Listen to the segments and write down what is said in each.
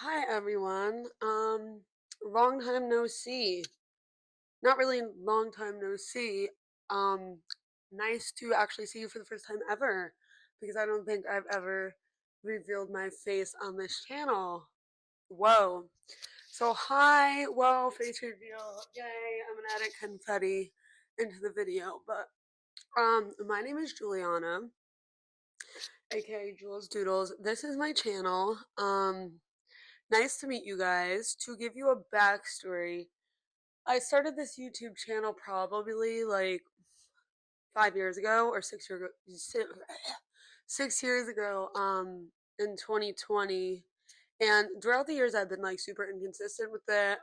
Hi everyone. Long time no see. Not really long time no see. Um, Nice to actually see you for the first time ever because I don't think I've ever revealed my face on this channel. Whoa. So hi, whoa, face reveal. Yay, I'm gonna edit confetti into the video. But my name is Juliana, aka Jules Doodles. This is my channel. Nice to meet you guys. To give you a backstory, I started this YouTube channel probably like 5 years ago or 6 years ago. 6 years ago, in 2020. And throughout the years, I've been like super inconsistent with it.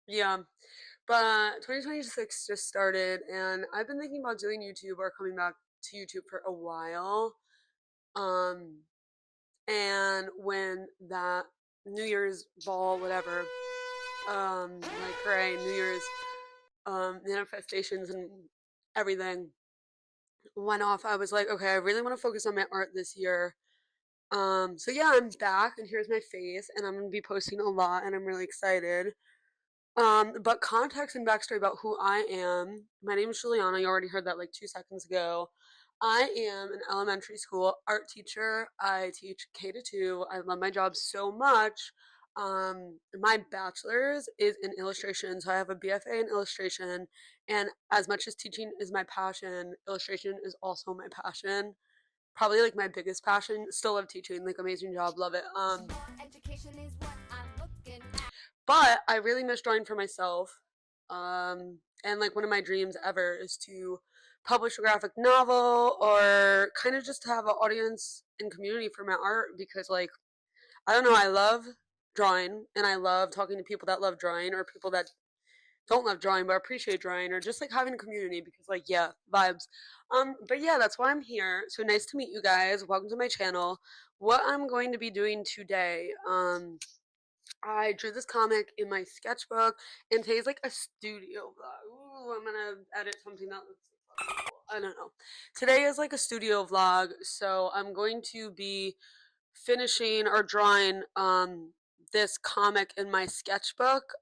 Yeah, but 2026 just started, and I've been thinking about doing YouTube or coming back to YouTube for a while. Um, and when that New Year's ball, whatever, like hooray, New Year's manifestations and everything went off, I was like, okay, I really want to focus on my art this year. So yeah, I'm back and here's my face and I'm gonna be posting a lot and I'm really excited. But context and backstory about who I am. My name is Juliana. You already heard that like 2 seconds ago. I am an elementary school art teacher. I teach K to 2. I love my job so much. My bachelor's is in illustration, so I have a BFA in illustration. And as much as teaching is my passion, illustration is also my passion. Probably like my biggest passion. Still love teaching. Like amazing job, love it. But I really miss drawing for myself. And like one of my dreams ever is to publish a graphic novel or kind of just to have an audience and community for my art because like I don't know, I love drawing and I love talking to people that love drawing or people that don't love drawing but appreciate drawing or just like having a community because like yeah, vibes. But yeah, that's why I'm here. So nice to meet you guys. Welcome to my channel. What I'm going to be doing today, I drew this comic in my sketchbook, and today's like a studio vlog. Ooh, I'm gonna edit something that looks like I don't know. Today is like a studio vlog, so I'm going to be finishing or drawing this comic in my sketchbook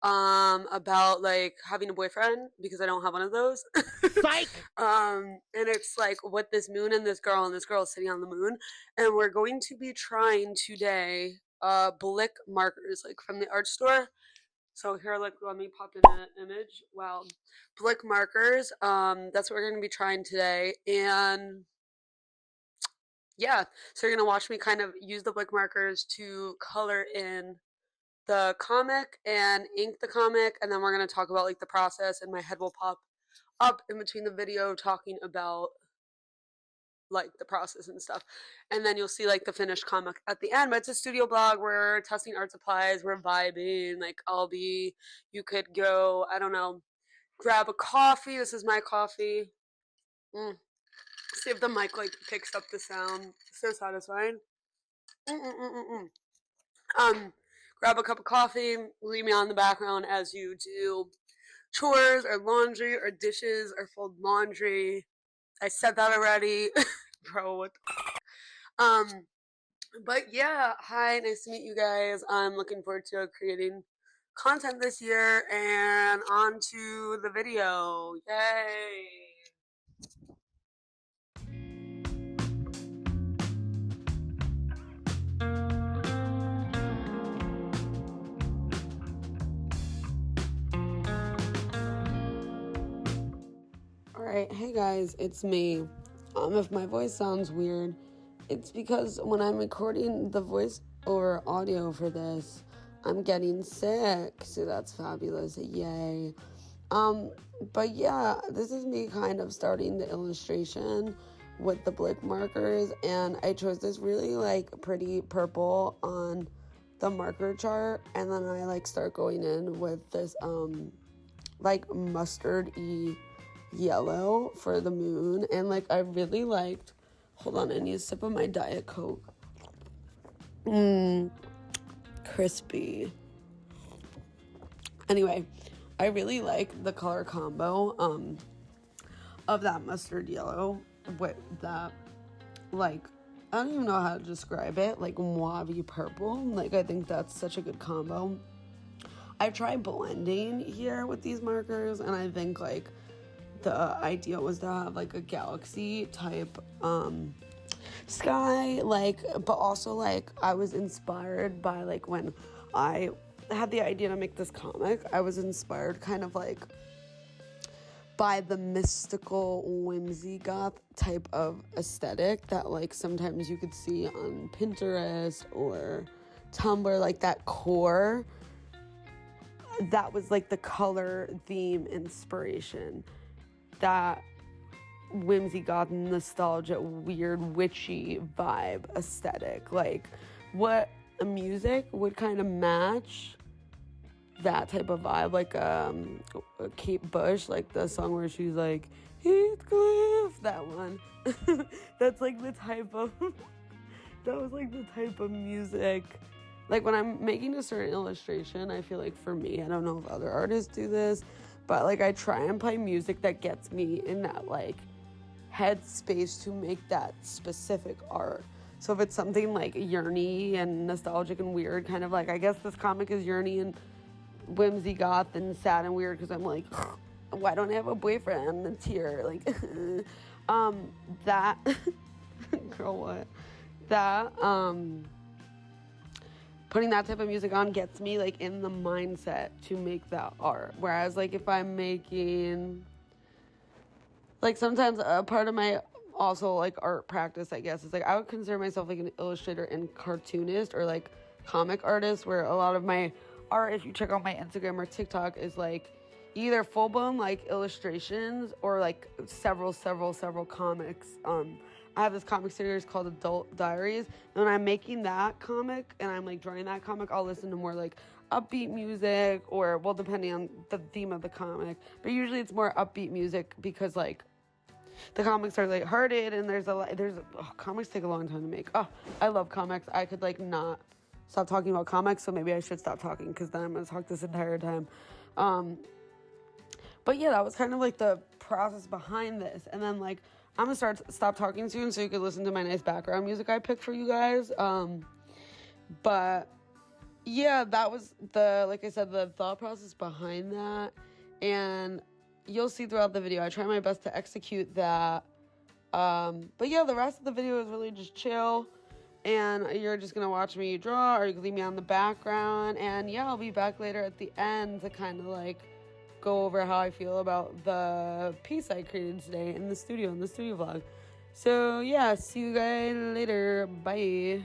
about like having a boyfriend because I don't have one of those. Psych! And it's like with this moon and this girl is sitting on the moon, and we're going to be trying today Blick markers like from the art store. So here, like, let me pop in an image. Wow, Blick markers. That's what we're gonna be trying today, and yeah, so you're gonna watch me kind of use the Blick markers to color in the comic and ink the comic, and then we're gonna talk about like the process, and my head will pop up in between the video talking about like the process and stuff, and then you'll see like the finished comic at the end. But it's a studio blog, we're testing art supplies, we're vibing, like you could go, I don't know, grab a coffee. This is my coffee. See if the mic like picks up the sound. So satisfying. Mm-mm-mm-mm. um Grab a cup of coffee, leave me on the background as you do chores or laundry or dishes or fold laundry. I said that already. Bro, what um but yeah, hi, nice to meet you guys. I'm looking forward to creating content this year and on to the video. Yay. Alright, hey guys, it's me. If my voice sounds weird, it's because when I'm recording the voice over audio for this, I'm getting sick, so that's fabulous. Yay. Um, but yeah, this is me kind of starting the illustration with the Blick markers, and I chose this really like pretty purple on the marker chart, and then I like start going in with this like mustard-y yellow for the moon, and like I really liked, hold on, I need a sip of my Diet Coke. Crispy. Anyway, I really like the color combo of that mustard yellow with that like I don't even know how to describe it, like mauve purple. Like, I think that's such a good combo. I tried blending here with these markers, and I think like the idea was to have like a galaxy type sky, like, but also like I was inspired by like when I had the idea to make this comic, I was inspired kind of like by the mystical whimsy goth type of aesthetic that like sometimes you could see on Pinterest or Tumblr, like that core. That was like the color theme inspiration, that whimsy goth nostalgia weird witchy vibe aesthetic. Like what a music would kind of match that type of vibe, like Kate Bush, like the song where she's like Heathcliff, that one. That's like the type of that was like the type of music. Like when I'm making a certain illustration, I feel like for me, I don't know if other artists do this, but like I try and play music that gets me in that like headspace to make that specific art. So if it's something like yearny and nostalgic and weird, kind of like, I guess this comic is yearny and whimsy goth and sad and weird because I'm like, why don't I have a boyfriend that's here? Like, that, girl, what? That, putting that type of music on gets me like in the mindset to make that art. Whereas like if I'm making, like sometimes a part of my also like art practice, I guess, is like I would consider myself like an illustrator and cartoonist or like comic artist, where a lot of my art, if you check out my Instagram or TikTok, is like either full-blown like illustrations or like several comics. I have this comic series called Adult Diaries, and when I'm making that comic and I'm like drawing that comic, I'll listen to more like upbeat music, or well, depending on the theme of the comic, but usually it's more upbeat music because like the comics are lighthearted, and comics take a long time to make. Oh, I love comics. I could like not stop talking about comics, so maybe I should stop talking because then I'm gonna talk this entire time. But yeah, that was kind of like the process behind this, and then like I'm gonna stop talking soon so you could listen to my nice background music I picked for you guys. But yeah, that was like I said, the thought process behind that, and you'll see throughout the video I try my best to execute that. But yeah, the rest of the video is really just chill, and you're just gonna watch me draw, or you can leave me on the background, and yeah, I'll be back later at the end to kind of like go over how I feel about the piece I created today in the studio vlog. So yeah, see you guys later. Bye.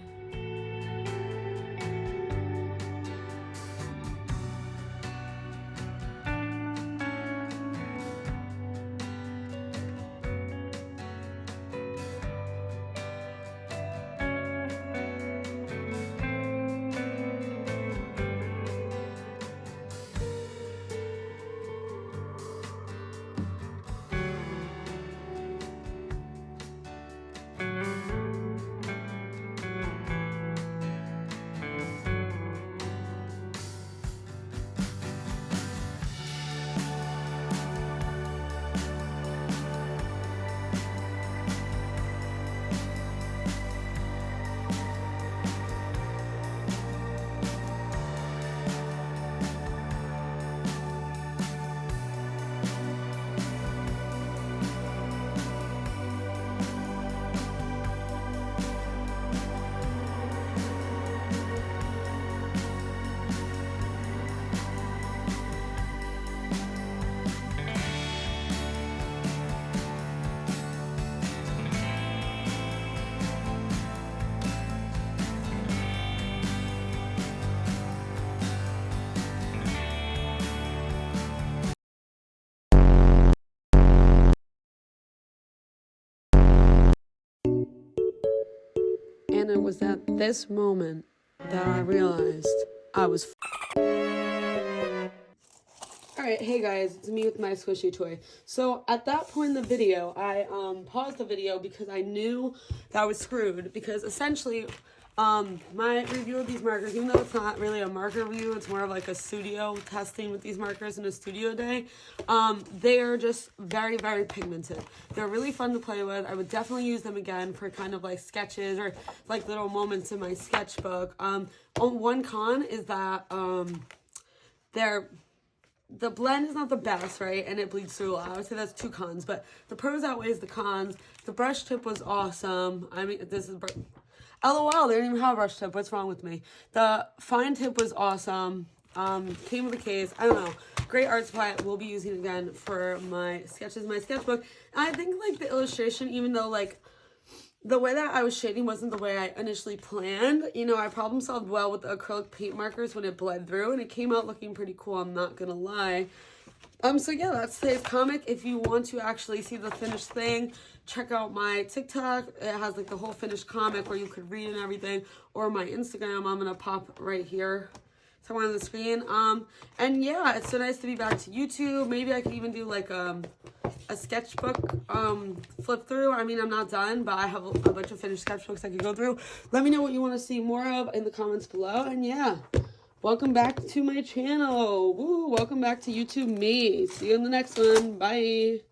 And it was at this moment that I realized I was Alright, hey guys, it's me with my squishy toy. So at that point in the video, I paused the video because I knew that I was screwed, because essentially My review of these markers, even though it's not really a marker review, it's more of like a studio testing with these markers in a studio day. They are just very, very pigmented. They're really fun to play with. I would definitely use them again for kind of like sketches or like little moments in my sketchbook. One con is that the blend is not the best, right? And it bleeds through a lot. I would say that's 2 cons, but the pros outweighs the cons. The brush tip was awesome. I mean, this is... LOL, they didn't even have a brush tip. What's wrong with me? The fine tip was awesome. Came with a case. I don't know. Great art supply. We'll be using it again for my sketches, my sketchbook. And I think, like, the illustration, even though, like, the way that I was shading wasn't the way I initially planned. You know, I problem solved well with the acrylic paint markers when it bled through, and it came out looking pretty cool, I'm not gonna lie. So yeah, that's today's comic. If you want to actually see the finished thing, check out my TikTok. It has like the whole finished comic where you could read and everything, or my Instagram. I'm gonna pop right here somewhere on the screen. And yeah, it's so nice to be back to YouTube. Maybe I could even do like a sketchbook flip through. I mean, I'm not done, but I have a bunch of finished sketchbooks I could go through. Let me know what you want to see more of in the comments below. And yeah, welcome back to my channel. Woo, welcome back to YouTube me. See you in the next one. Bye.